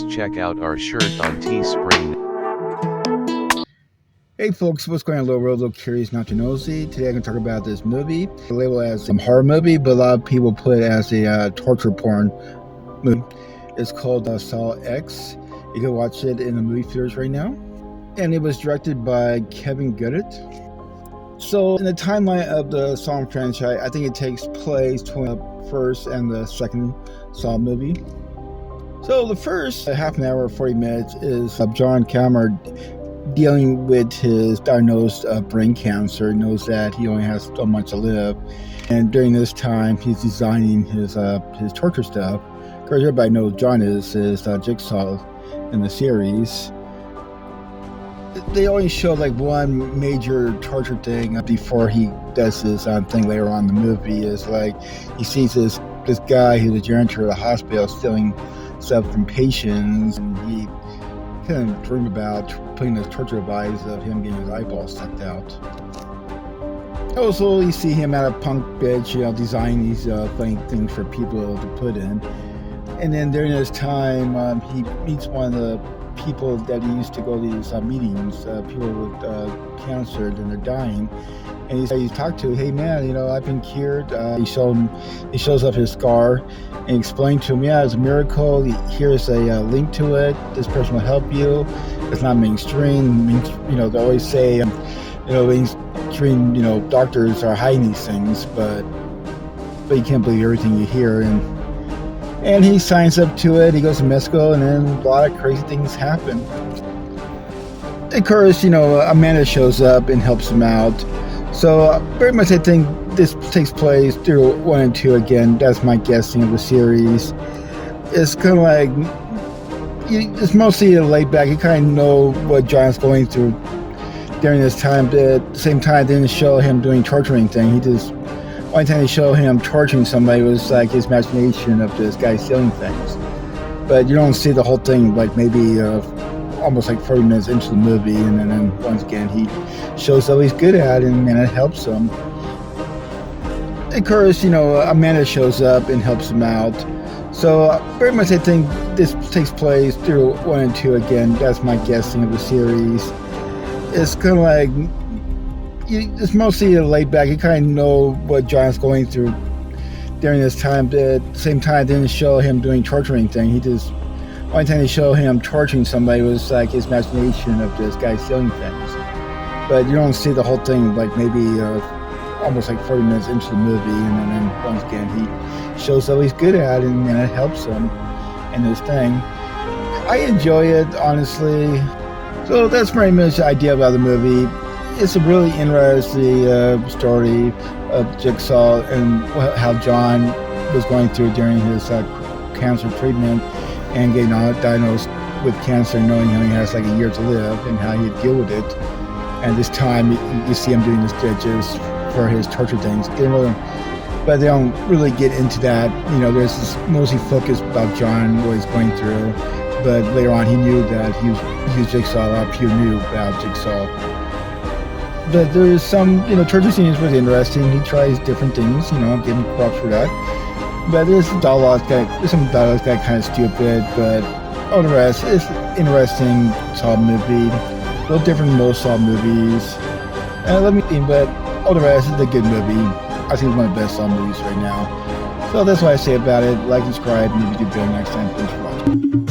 please check out our shirt on Teespring. Hey folks, what's going on? Little World, Little Curious, Not Too Nosy. Today I'm going to talk about this movie. It's labeled as a horror movie, but a lot of people put it as a torture porn movie. It's called Saw X. You can watch it in the movie theaters right now. And it was directed by Kevin Greutert. So in the timeline of the Saw franchise, I think it takes place between the first and the second Saw movie. So the first half an hour, 40 minutes is John Cameron dealing with his diagnosed brain cancer. He knows that he only has so much to live, and during this time he's designing his torture stuff. Of course, everybody knows John is Jigsaw in the series. They only show like one major torture thing before he does this thing later on in the movie. Is like he sees this guy who's a janitor at a hospital stealing stuff from patients, and he kind of dream about putting this torture device of him getting his eyeballs sucked out. Also, you see him at a punk bitch, designing these funny things for people to put in. And then during this time, he meets one of the people that he used to go to these meetings, people with cancer, and they're dying. And he's talked to, hey man, I've been cured. He shows up his scar and explained to him, yeah, it's a miracle. Here's a link to it. This person will help you. It's not mainstream. They always say, mainstream, doctors are hiding these things, but you can't believe everything you hear. And he signs up to it. He goes to Mexico, and then a lot of crazy things happen. Of course, Amanda shows up and helps him out. So very much I think this takes place through 1 and 2 again. That's my guessing of the series. It's kind of like, it's mostly laid back. You kind of know what John's going through during this time. At the same time, they didn't show him doing torturing thing. Only time they show him torturing somebody was like his imagination of this guy stealing things. But you don't see the whole thing, like maybe almost like 40 minutes into the movie, and then once again he shows up he's good at it, and it helps him. Of course, Amanda shows up and helps him out. So very much I think this takes place through 1 and 2 again. That's my guessing of the series. It's kind of like, it's mostly laid back. You kind of know what John's going through during this time. At the same time, they didn't show him doing torturing thing. Only time they show him torturing somebody was like his imagination of this guy stealing things. But you don't see the whole thing, like maybe almost like 40 minutes into the movie, and then once again he shows up he's good at it, and it helps him in this thing. I enjoy it, honestly. So that's pretty much the idea about the movie. It's a really interesting story of Jigsaw and how John was going through during his cancer treatment and getting diagnosed with cancer, knowing he only has like a year to live, and how he'd deal with it. And this time you see him doing the stitches for his torture things. But they don't really get into that. There's this mostly focus about John, what he's going through. But later on he knew that he was Jigsaw. A lot of people knew about Jigsaw. But there's some, torture scene is really interesting. He tries different things, give him props for that. But there's some dialogue that kind of stupid, but all the rest, it's interesting Saw movie. A little different than most Saw movies. But all the rest is a good movie. I think it's one of the best Saw movies right now. So that's what I say about it. Like, subscribe, maybe do better next time. Thanks for watching.